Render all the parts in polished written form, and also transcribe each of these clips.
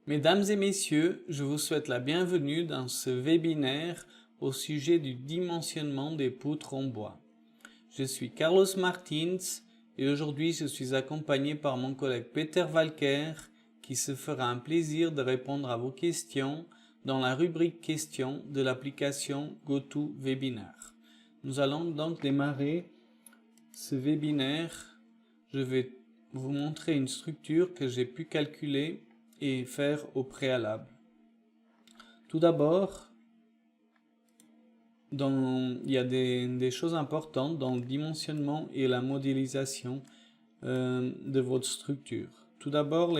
Mesdames et messieurs, je vous souhaite la bienvenue dans ce webinaire au sujet du dimensionnement des poutres en bois. Je suis Carlos Martins et aujourd'hui je suis accompagné par mon collègue Peter Walker qui se fera un plaisir de répondre à vos questions dans la rubrique questions de l'application GoToWebinar. Nous allons donc démarrer ce webinaire. Je vais vous montrer une structure que j'ai pu calculer et faire au préalable. Tout d'abord, il y a des choses importantes dans le dimensionnement et la modélisation de votre structure. Tout d'abord,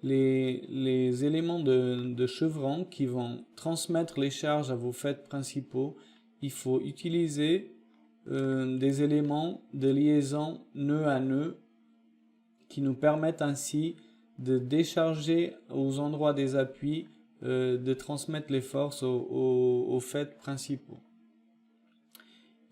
les éléments de chevron qui vont transmettre les charges à vos faîtes principaux, il faut utiliser des éléments de liaison nœud à nœud qui nous permettent ainsi de décharger aux endroits des appuis, de transmettre les forces aux faîtes principaux.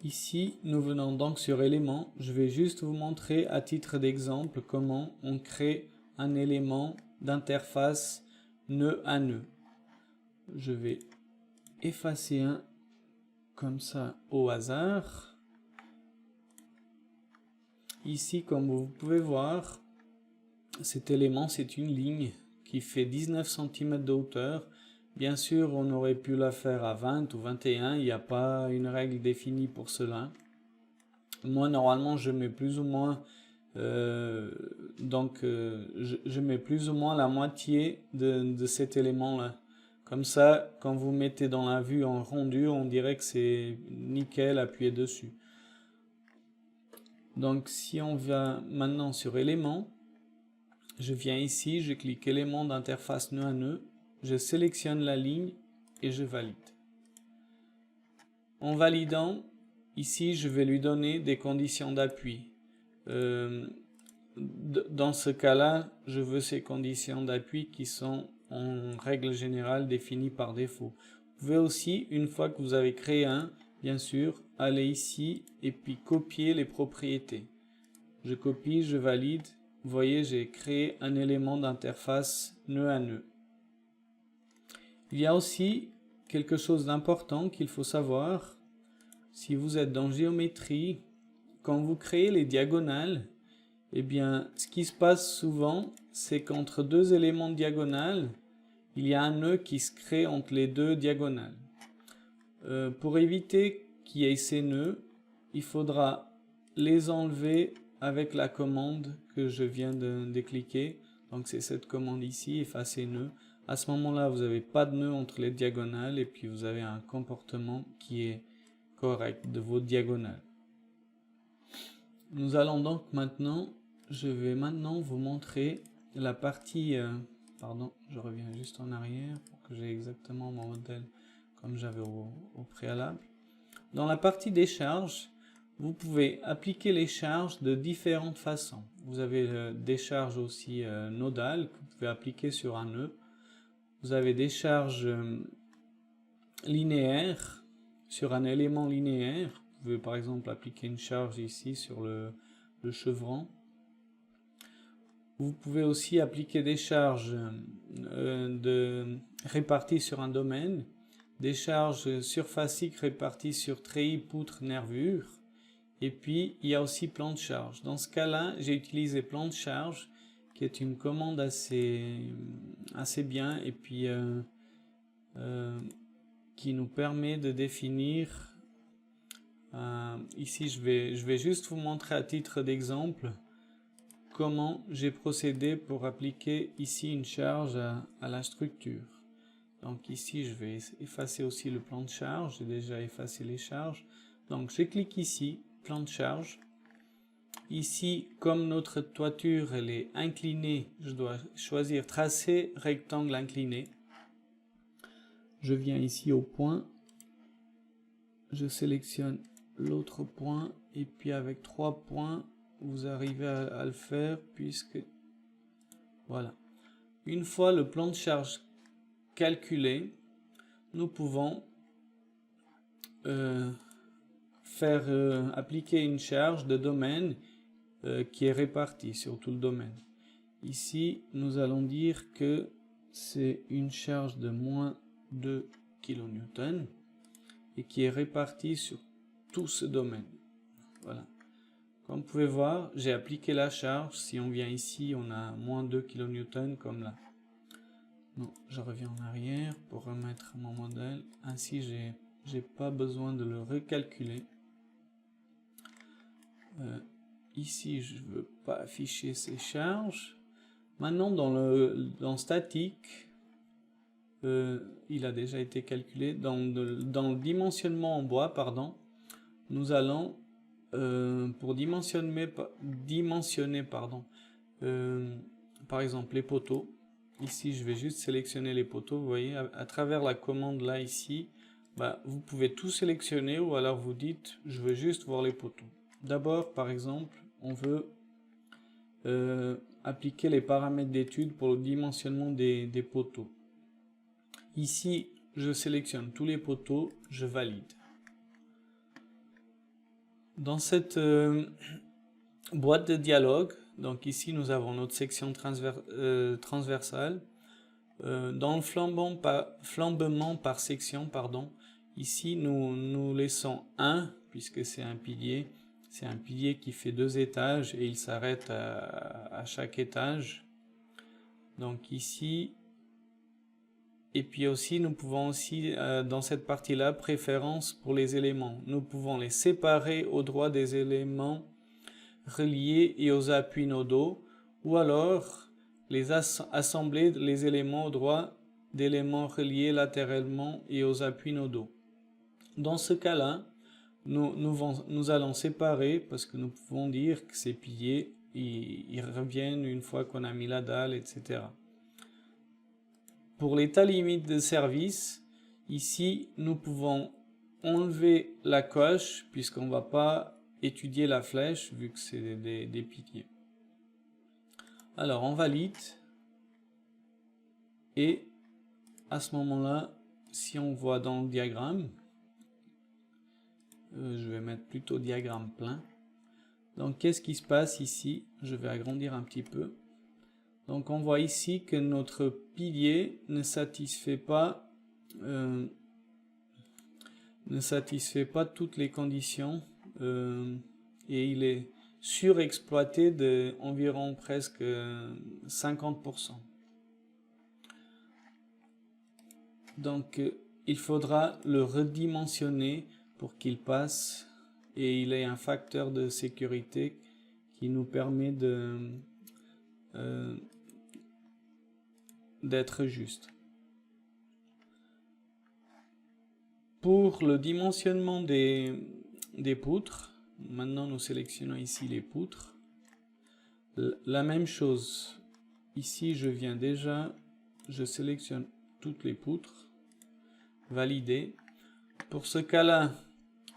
Ici, nous venons donc sur éléments. Je vais juste vous montrer à titre d'exemple comment on crée un élément d'interface nœud à nœud. Je vais effacer un comme ça au hasard. Ici, comme vous pouvez voir, cet élément, c'est une ligne qui fait 19 cm de hauteur. Bien sûr, on aurait pu la faire à 20 ou 21, il n'y a pas une règle définie pour cela. Moi, normalement, je mets plus ou moins, je mets plus ou moins la moitié de cet élément-là. Comme ça, quand vous mettez dans la vue en rendu, on dirait que c'est nickel appuyé dessus. Donc, si on va maintenant sur éléments, je viens ici, je clique élément d'interface nœud à nœud, je sélectionne la ligne et je valide. En validant, ici je vais lui donner des conditions d'appui. Dans ce cas-là, je veux ces conditions d'appui qui sont en règle générale définies par défaut. Vous pouvez aussi, une fois que vous avez créé un, bien sûr, aller ici et puis copier les propriétés. Je copie, je valide. Vous voyez, j'ai créé un élément d'interface nœud à nœud. Il y a aussi quelque chose d'important qu'il faut savoir. Si vous êtes dans géométrie, quand vous créez les diagonales, eh bien, ce qui se passe souvent, c'est qu'entre deux éléments diagonales, il y a un nœud qui se crée entre les deux diagonales. Pour éviter qu'il y ait ces nœuds, il faudra les enlever avec la commande que je viens de cliquer. Donc c'est cette commande ici, effacer nœud. À ce moment-là, vous n'avez pas de nœud entre les diagonales et puis vous avez un comportement qui est correct de vos diagonales. Nous allons donc maintenant, je vais maintenant vous montrer la partie, pardon, je reviens juste en arrière pour que j'ai exactement mon modèle comme j'avais au préalable. Dans la partie des charges, vous pouvez appliquer les charges de différentes façons. Vous avez des charges aussi nodales que vous pouvez appliquer sur un nœud. Vous avez des charges linéaires sur un élément linéaire. Vous pouvez par exemple appliquer une charge ici sur le chevron. Vous pouvez aussi appliquer des charges réparties sur un domaine, des charges surfaciques réparties sur treillis, poutres, nervures. Et puis, il y a aussi plan de charge. Dans ce cas-là, j'ai utilisé plan de charge, qui est une commande assez bien, et puis qui nous permet de définir. Ici, je vais juste vous montrer à titre d'exemple comment j'ai procédé pour appliquer ici une charge à la structure. Donc ici, je vais effacer aussi le plan de charge. J'ai déjà effacé les charges. Donc, je clique ici. Plan de charge. Ici, comme notre toiture elle est inclinée, je dois choisir tracer rectangle incliné. Je viens ici au point, je sélectionne l'autre point et puis avec 3 points, vous arrivez à le faire puisque voilà. Une fois le plan de charge calculé, nous pouvons appliquer une charge de domaine qui est répartie sur tout le domaine. Ici, nous allons dire que c'est une charge de moins 2 kN et qui est répartie sur tout ce domaine. Voilà. Comme vous pouvez voir, j'ai appliqué la charge. Si on vient ici, on a moins 2 kN comme là. Non, je reviens en arrière pour remettre mon modèle. Ainsi, j'ai pas besoin de le recalculer. Ici, je ne veux pas afficher ces charges. Maintenant, dans statique, il a déjà été calculé. Dans le dimensionnement en bois, pardon, nous allons, pour dimensionner par exemple, les poteaux. Ici, je vais juste sélectionner les poteaux. Vous voyez, à travers la commande là, ici, vous pouvez tout sélectionner ou alors vous dites, je veux juste voir les poteaux. D'abord, par exemple, on veut appliquer les paramètres d'étude pour le dimensionnement des poteaux. Ici, je sélectionne tous les poteaux, je valide. Dans cette boîte de dialogue, donc ici nous avons notre section transversale. Dans le flambement par section, pardon, ici nous laissons 1 puisque c'est un pilier. C'est un pilier qui fait 2 étages et il s'arrête à chaque étage. Donc ici, et puis aussi nous pouvons aussi dans cette partie-là, préférence pour les éléments. Nous pouvons les séparer au droit des éléments reliés et aux appuis nodaux, ou alors les assembler les éléments au droit d'éléments reliés latéralement et aux appuis nodaux. Dans ce cas-là, nous allons séparer parce que nous pouvons dire que ces piliers ils reviennent une fois qu'on a mis la dalle, etc. Pour l'état limite de service, ici nous pouvons enlever la coche puisqu'on ne va pas étudier la flèche vu que c'est des piliers. Alors on valide et à ce moment-là, si on voit dans le diagramme, je vais mettre plutôt diagramme plein. Donc qu'est-ce qui se passe ici? Je vais agrandir un petit peu. Donc on voit ici que notre pilier ne satisfait pas toutes les conditions et il est surexploité d'environ presque 50%. Donc il faudra le redimensionner pour qu'il passe et il ait un facteur de sécurité qui nous permet d'être juste. Pour le dimensionnement des poutres, maintenant nous sélectionnons ici les poutres. La même chose, ici je sélectionne toutes les poutres, valider. Pour ce cas-là,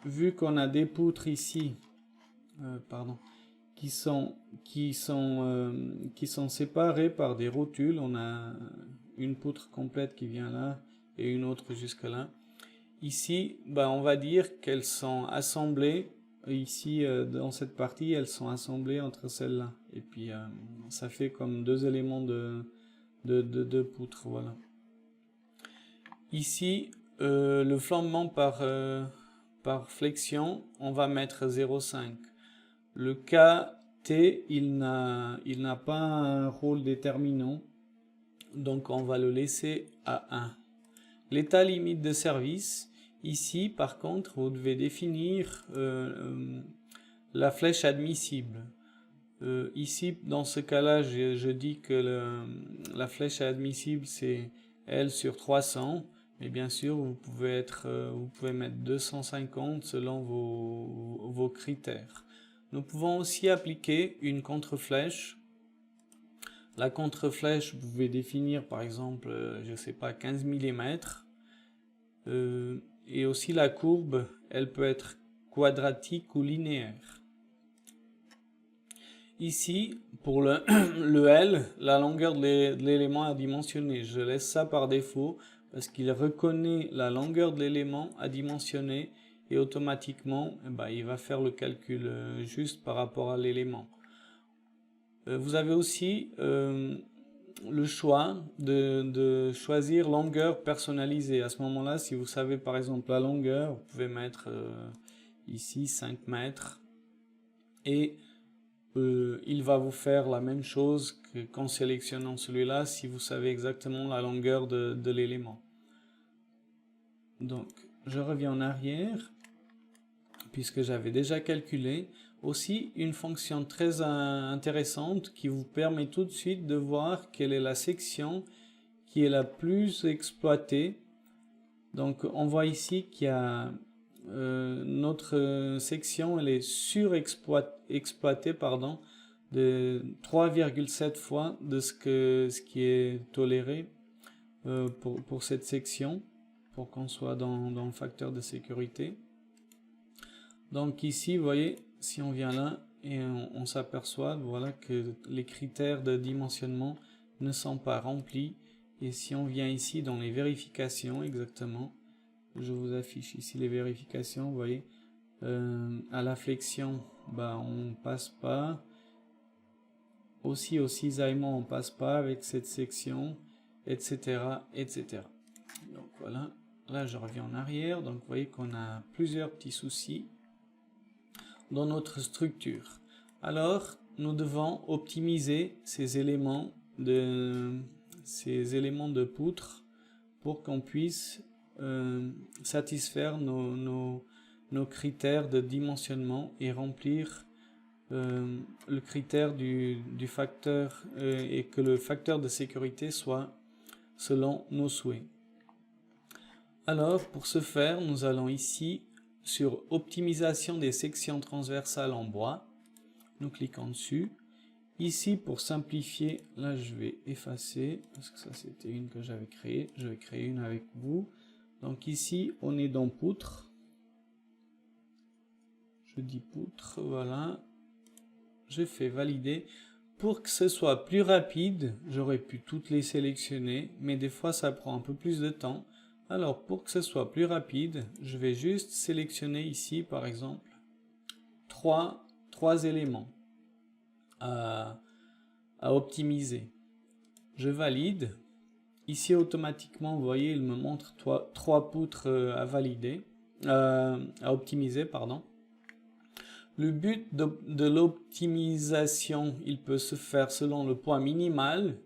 vu qu'on a des poutres ici, qui sont séparées par des rotules, on a une poutre complète qui vient là et une autre jusque là. Ici, on va dire qu'elles sont assemblées, ici dans cette partie, elles sont assemblées entre celles-là. Et puis ça fait comme 2 éléments de poutre, voilà. Ici, le flambement par flexion, on va mettre 0,5. Le KT, il n'a pas un rôle déterminant, donc on va le laisser à 1. L'état limite de service, ici par contre, vous devez définir la flèche admissible. Ici, dans ce cas-là, je dis que la flèche admissible, c'est L sur 300. Mais bien sûr, vous pouvez mettre 250 selon vos critères. Nous pouvons aussi appliquer une contre-flèche. La contre-flèche, vous pouvez définir par exemple, je ne sais pas, 15 mm. Et aussi la courbe, elle peut être quadratique ou linéaire. Ici, pour le L, la longueur de l'élément à dimensionner, je laisse ça par défaut parce qu'il reconnaît la longueur de l'élément à dimensionner et automatiquement, il va faire le calcul juste par rapport à l'élément. Vous avez aussi le choix de choisir longueur personnalisée. À ce moment-là, si vous savez par exemple la longueur, vous pouvez mettre ici 5 mètres et il va vous faire la même chose qu'en sélectionnant celui-là si vous savez exactement la longueur de l'élément. Donc, je reviens en arrière puisque j'avais déjà calculé. Aussi, une fonction très intéressante qui vous permet tout de suite de voir quelle est la section qui est la plus exploitée. Donc, on voit ici qu'il y a notre section, elle est surexploitée, pardon, de 3,7 fois de ce qui est toléré pour cette section, pour qu'on soit dans le facteur de sécurité. Donc ici, vous voyez, si on vient là et on s'aperçoit, voilà, que les critères de dimensionnement ne sont pas remplis. Et si on vient ici dans les vérifications, exactement, je vous affiche ici les vérifications, vous voyez, à la flexion, bah, on passe pas. Aussi au cisaillement, on passe pas avec cette section, etc., etc. Donc voilà, là je reviens en arrière, donc vous voyez qu'on a plusieurs petits soucis dans notre structure. Alors, nous devons optimiser ces éléments de poutre pour qu'on puisse satisfaire nos critères de dimensionnement et remplir le critère du facteur et que le facteur de sécurité soit selon nos souhaits. Alors, pour ce faire, nous allons ici sur optimisation des sections transversales en bois. Nous cliquons dessus. Ici, pour simplifier, là je vais effacer parce que ça c'était une que j'avais créée. Je vais créer une avec vous. Donc ici, on est dans poutre. Je dis poutre, voilà. Je fais valider. Pour que ce soit plus rapide, j'aurais pu toutes les sélectionner, mais des fois ça prend un peu plus de temps. Alors pour que ce soit plus rapide, je vais juste sélectionner ici par exemple trois éléments à optimiser. Je valide. Ici automatiquement, vous voyez, il me montre trois poutres à valider, à optimiser, pardon. Le but de l'optimisation, il peut se faire selon le poids minimal.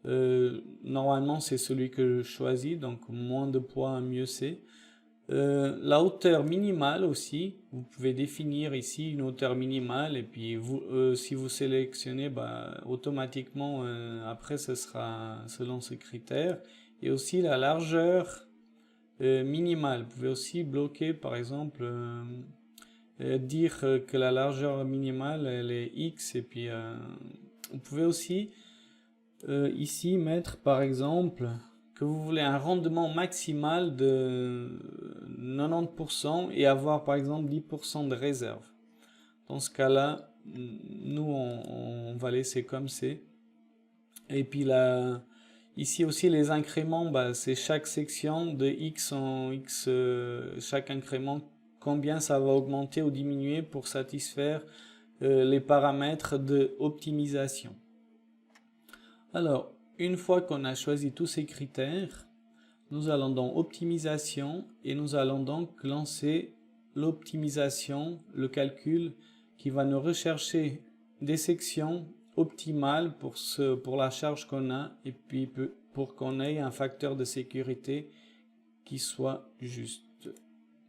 Normalement, c'est celui que je choisis, donc moins de poids, mieux c'est. La hauteur minimale aussi, vous pouvez définir ici une hauteur minimale et puis vous, si vous sélectionnez, bah, automatiquement après ce sera selon ces critères. Et aussi la largeur minimale, vous pouvez aussi bloquer par exemple dire que la largeur minimale elle est X et puis vous pouvez aussi ici mettre par exemple que vous voulez un rendement maximal de 90% et avoir par exemple 10% de réserve. Dans ce cas-là, nous on va laisser comme c'est. Et puis là, ici aussi les incréments, bah, c'est chaque section de X en X, chaque incrément, combien ça va augmenter ou diminuer pour satisfaire les paramètres de optimisation. Alors, une fois qu'on a choisi tous ces critères, nous allons dans optimisation et nous allons donc lancer l'optimisation, le calcul qui va nous rechercher des sections optimales pour la charge qu'on a et puis pour qu'on ait un facteur de sécurité qui soit juste.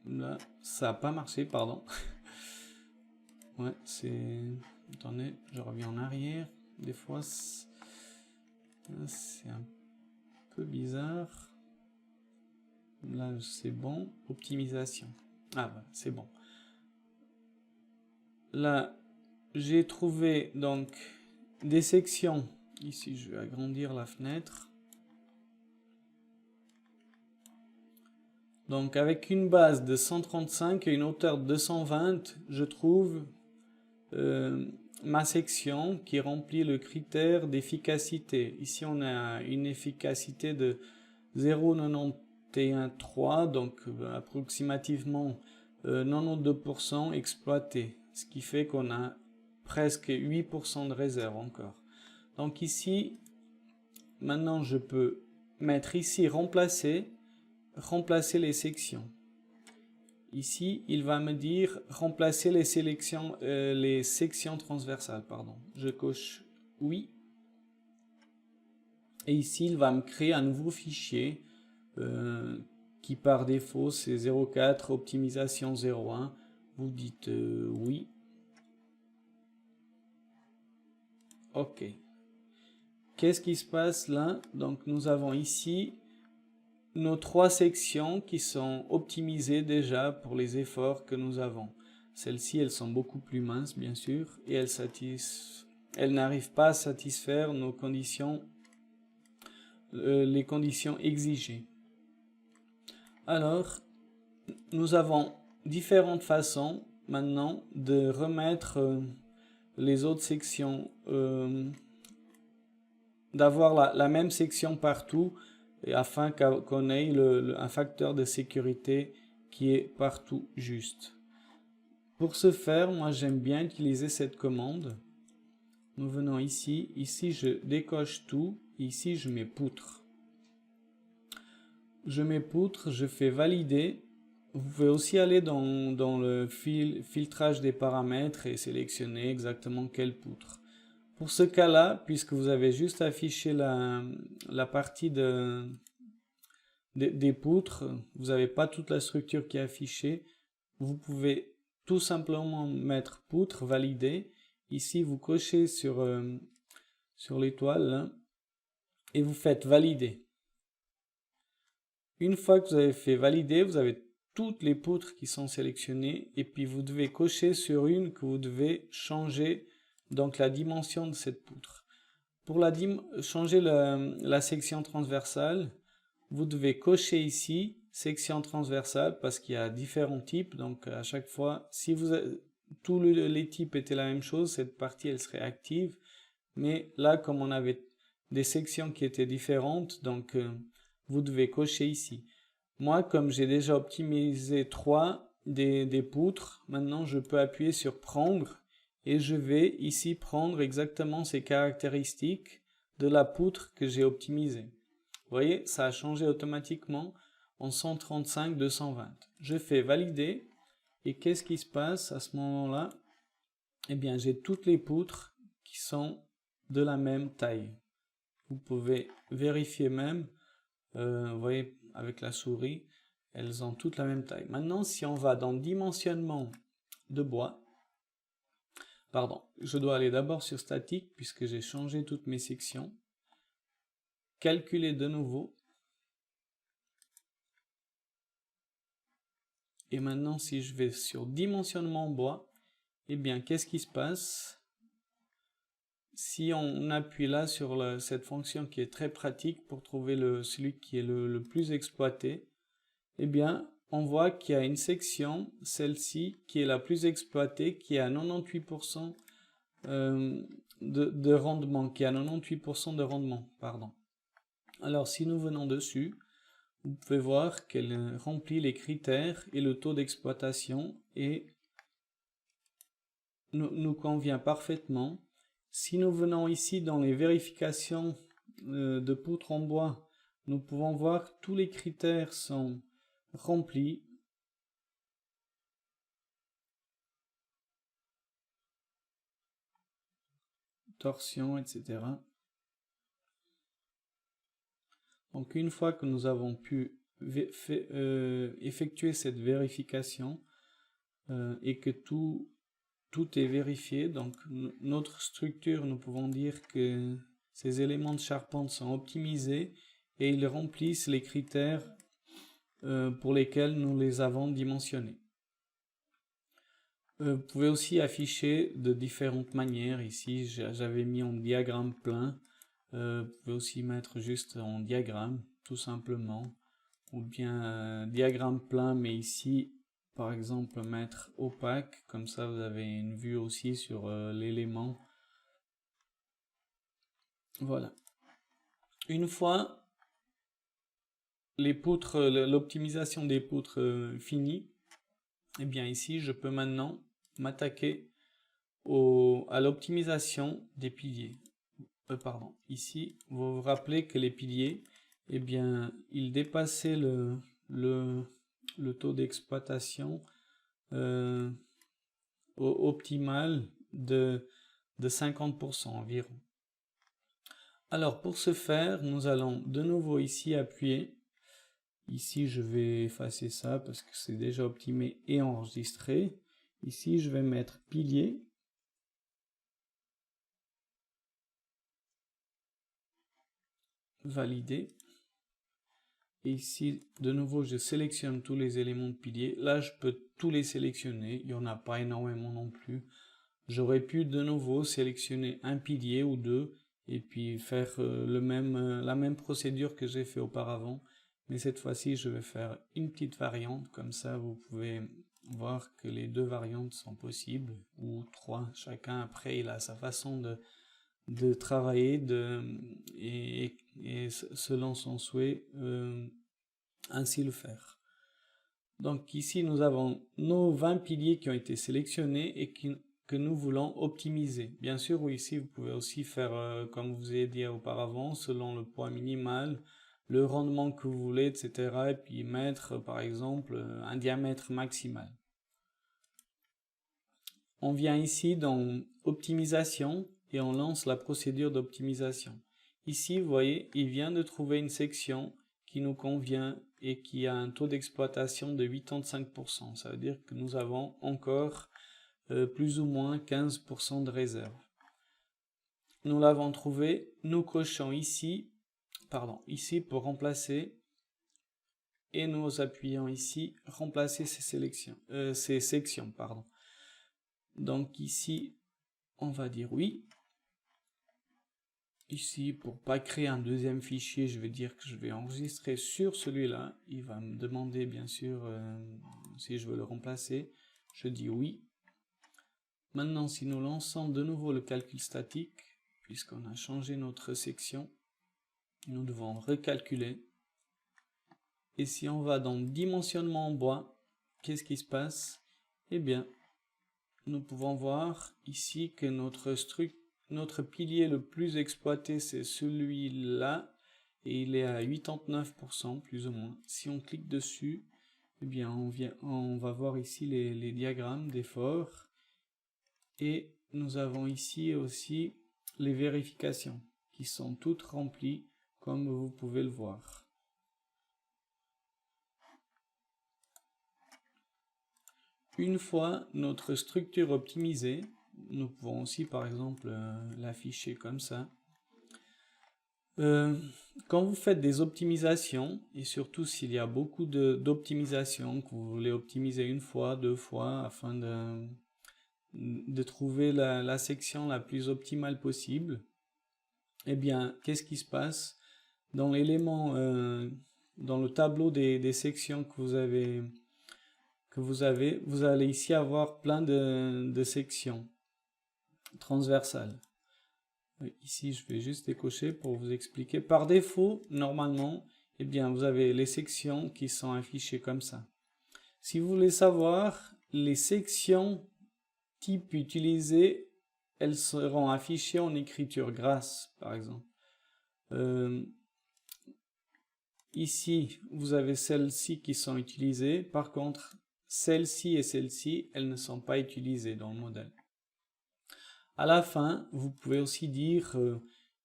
Là, ça n'a pas marché, pardon. Ouais, c'est... Attendez, je reviens en arrière. Des fois, c'est un peu bizarre. Là, c'est bon. Optimisation. Ah, voilà, c'est bon. Là, j'ai trouvé donc des sections. Ici, je vais agrandir la fenêtre. Donc, avec une base de 135 et une hauteur de 220, je trouve ma section qui remplit le critère d'efficacité. Ici, on a une efficacité de 0,913, donc approximativement 92% exploité, ce qui fait qu'on a presque 8% de réserve encore. Donc ici, maintenant je peux mettre ici remplacer les sections. Ici, il va me dire remplacer les sections transversales, pardon. Je coche oui. Et ici, il va me créer un nouveau fichier qui par défaut c'est 04 optimisation 01. Vous dites oui. OK. Qu'est-ce qui se passe là? Donc nous avons ici nos 3 sections qui sont optimisées déjà pour les efforts que nous avons. Celles-ci, elles sont beaucoup plus minces bien sûr et elles n'arrivent pas à satisfaire nos conditions, les conditions exigées. Alors, nous avons différentes façons maintenant de remettre les autres sections, d'avoir la même section partout, et afin qu'on ait un facteur de sécurité qui est partout juste. Pour ce faire, moi j'aime bien utiliser cette commande. Nous venons ici je décoche tout, ici je mets poutre. Je mets poutre, je fais valider. Vous pouvez aussi aller dans le filtrage des paramètres et sélectionner exactement quelle poutre. Pour ce cas-là, puisque vous avez juste affiché la partie des poutres, vous n'avez pas toute la structure qui est affichée, vous pouvez tout simplement mettre poutre, valider. Ici, vous cochez sur l'étoile et vous faites valider. Une fois que vous avez fait valider, vous avez toutes les poutres qui sont sélectionnées et puis vous devez cocher sur une que vous devez changer donc la dimension de cette poutre. Pour changer la section transversale, vous devez cocher ici section transversale parce qu'il y a différents types. Donc à chaque fois, si tous les types étaient la même chose, cette partie elle serait active. Mais là, comme on avait des sections qui étaient différentes, donc vous devez cocher ici. Moi, comme j'ai déjà optimisé 3 des poutres, maintenant je peux appuyer sur prendre et je vais ici prendre exactement ces caractéristiques de la poutre que j'ai optimisée. Vous voyez, ça a changé automatiquement en 135-220. Je fais valider et qu'est-ce qui se passe à ce moment-là? Eh bien, j'ai toutes les poutres qui sont de la même taille. Vous pouvez vérifier même, vous voyez, avec la souris, elles ont toutes la même taille. Maintenant, si on va dans dimensionnement de bois, pardon, je dois aller d'abord sur statique puisque j'ai changé toutes mes sections. Calculer de nouveau. Et maintenant, si je vais sur dimensionnement bois, eh bien, qu'est-ce qui se passe? Si on appuie là sur cette fonction qui est très pratique pour trouver celui qui est le plus exploité, eh bien, on voit qu'il y a une section, celle-ci, qui est la plus exploitée, qui est à 98% de rendement, pardon. Alors, si nous venons dessus, vous pouvez voir qu'elle remplit les critères et le taux d'exploitation et nous convient parfaitement. Si nous venons ici dans les vérifications de poutres en bois, nous pouvons voir que tous les critères sont remplis. Torsion, etc. Donc une fois que nous avons pu effectuer cette vérification et que tout est vérifié, donc notre structure, nous pouvons dire que ces éléments de charpente sont optimisés et ils remplissent les critères pour lesquels nous les avons dimensionnés. Vous pouvez aussi afficher de différentes manières. Ici, j'avais mis en diagramme plein. Vous pouvez aussi mettre juste en diagramme, tout simplement. Ou bien diagramme plein, mais ici, par exemple, mettre opaque. Comme ça, vous avez une vue aussi sur l'élément. Voilà. Une fois les poutres, l'optimisation des poutres finie, et bien ici, je peux maintenant m'attaquer à l'optimisation des piliers. pardon, ici, vous vous rappelez que les piliers, eh bien, ils dépassaient le taux d'exploitation optimal de 50% environ. Alors, pour ce faire, nous allons de nouveau ici appuyer. Ici, je vais effacer ça parce que c'est déjà optimé et enregistré. Ici, je vais mettre pilier. Valider. Et ici, de nouveau, je sélectionne tous les éléments de pilier. Là, je peux tous les sélectionner. Il n'y en a pas énormément non plus. J'aurais pu de nouveau sélectionner un pilier ou deux et puis faire la même procédure que j'ai fait auparavant. Mais cette fois-ci, je vais faire une petite variante. Comme ça, vous pouvez voir que les deux variantes sont possibles, ou trois. Chacun, après, il a sa façon de travailler et selon son souhait, ainsi le faire. Donc ici, nous avons nos 20 piliers qui ont été sélectionnés et que nous voulons optimiser. Bien sûr, ici, vous pouvez aussi faire, comme je vous ai dit auparavant, selon le poids minimal, le rendement que vous voulez, etc. Et puis mettre, par exemple, un diamètre maximal. On vient ici dans Optimisation et on lance la procédure d'optimisation. Ici, vous voyez, il vient de trouver une section qui nous convient et qui a un taux d'exploitation de 85%. Ça veut dire que nous avons encore plus ou moins 15% de réserve. Nous l'avons trouvé, nous cochons ici pour remplacer et nous appuyons ici remplacer ces sections. Donc ici, on va dire oui. Ici, pour pas créer un deuxième fichier, je vais dire que je vais enregistrer sur celui-là. Il va me demander bien sûr si je veux le remplacer. Je dis oui. Maintenant, si nous lançons de nouveau le calcul statique, puisqu'on a changé notre section, nous devons recalculer. Et si on va dans dimensionnement en bois, qu'est-ce qui se passe? Eh bien, nous pouvons voir ici que notre pilier le plus exploité, c'est celui-là, et il est à 89% plus ou moins. Si on clique dessus, eh bien on va voir ici les diagrammes d'effort, et nous avons ici aussi les vérifications qui sont toutes remplies comme vous pouvez le voir. Une fois notre structure optimisée, nous pouvons aussi par exemple l'afficher comme ça. Quand vous faites des optimisations, et surtout s'il y a beaucoup d'optimisations, que vous voulez optimiser une fois, deux fois, afin de trouver la section la plus optimale possible, eh bien, qu'est-ce qui se passe? Dans l'élément, dans le tableau des sections que vous allez ici avoir plein de sections transversales. Ici, je vais juste décocher pour vous expliquer. Par défaut, normalement, eh bien, vous avez les sections qui sont affichées comme ça. Si vous voulez savoir les sections type utilisées, elles seront affichées en écriture grasse, par exemple. Ici, vous avez celles-ci qui sont utilisées. Par contre, celles-ci et celles-ci, elles ne sont pas utilisées dans le modèle. À la fin, vous pouvez aussi dire,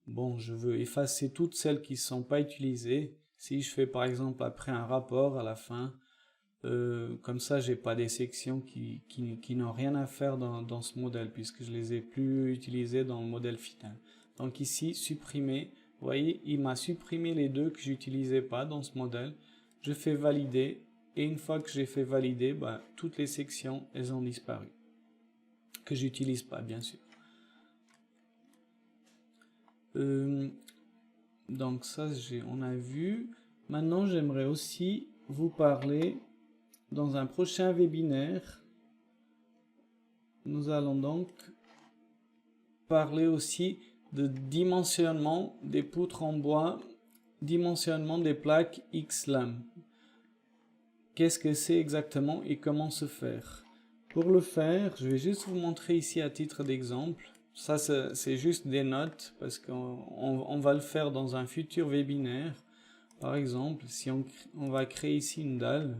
bon, je veux effacer toutes celles qui ne sont pas utilisées. Si je fais par exemple après un rapport à la fin, comme ça, j'ai pas des sections qui n'ont rien à faire dans ce modèle, puisque je les ai plus utilisées dans le modèle final. Donc ici, supprimer. Vous voyez, il m'a supprimé les deux que j'utilisais pas dans ce modèle. Je fais valider, et une fois que j'ai fait valider, bah, toutes les sections, elles ont disparu. Que j'utilise pas, bien sûr. Donc ça, on a vu. Maintenant, j'aimerais aussi vous parler, dans un prochain webinaire, nous allons donc parler aussi de dimensionnement des poutres en bois, dimensionnement des plaques XLAM. Qu'est-ce que c'est exactement et comment se faire? Pour le faire, je vais juste vous montrer ici à titre d'exemple. ça c'est juste des notes parce qu'on va le faire dans un futur webinaire. Par exemple, si on va créer ici une dalle,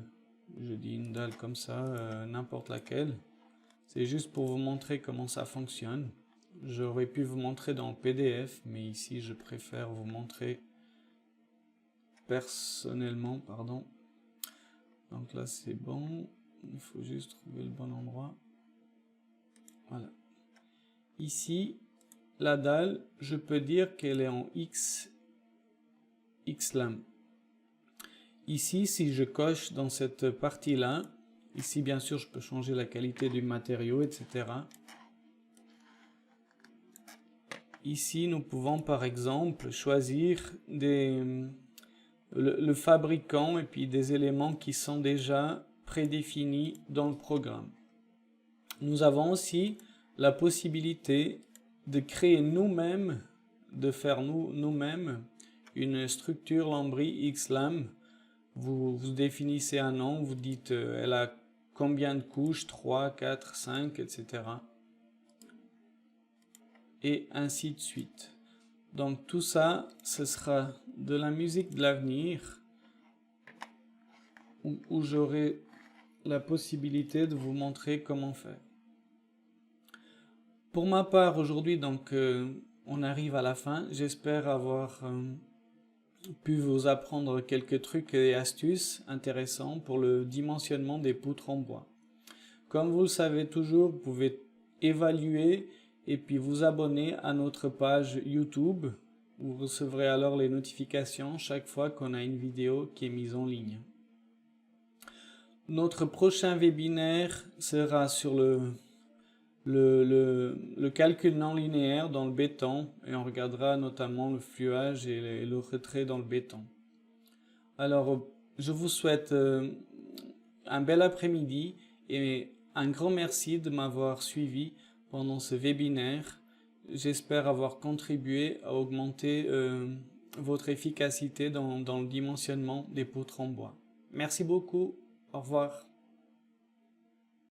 je dis une dalle comme ça, n'importe laquelle, c'est juste pour vous montrer comment ça fonctionne. J'aurais pu vous montrer dans le PDF, mais ici je préfère vous montrer personnellement, pardon. Donc là c'est bon, il faut juste trouver le bon endroit. Voilà. Ici, la dalle, je peux dire qu'elle est en XLAM. Ici, si je coche dans cette partie-là, ici bien sûr je peux changer la qualité du matériau, etc. Ici, nous pouvons par exemple choisir le fabricant et puis des éléments qui sont déjà prédéfinis dans le programme. Nous avons aussi la possibilité de créer nous-mêmes, de faire nous-mêmes une structure Lambris XLAM. Vous définissez un nom, vous dites elle a combien de couches, 3, 4, 5, etc. Et ainsi de suite. Donc tout ça, ce sera de la musique de l'avenir où j'aurai la possibilité de vous montrer comment faire. Pour ma part aujourd'hui, donc on arrive à la fin. J'espère avoir pu vous apprendre quelques trucs et astuces intéressants pour le dimensionnement des poutres en bois. Comme vous le savez toujours, vous pouvez évaluer et puis vous abonner à notre page YouTube. Vous recevrez alors les notifications chaque fois qu'on a une vidéo qui est mise en ligne. Notre prochain webinaire sera sur le calcul non linéaire dans le béton et on regardera notamment le fluage et le retrait dans le béton. Alors, je vous souhaite un bel après-midi et un grand merci de m'avoir suivi pendant ce webinaire. J'espère avoir contribué à augmenter votre efficacité dans le dimensionnement des poutres en bois. Merci beaucoup. Au revoir.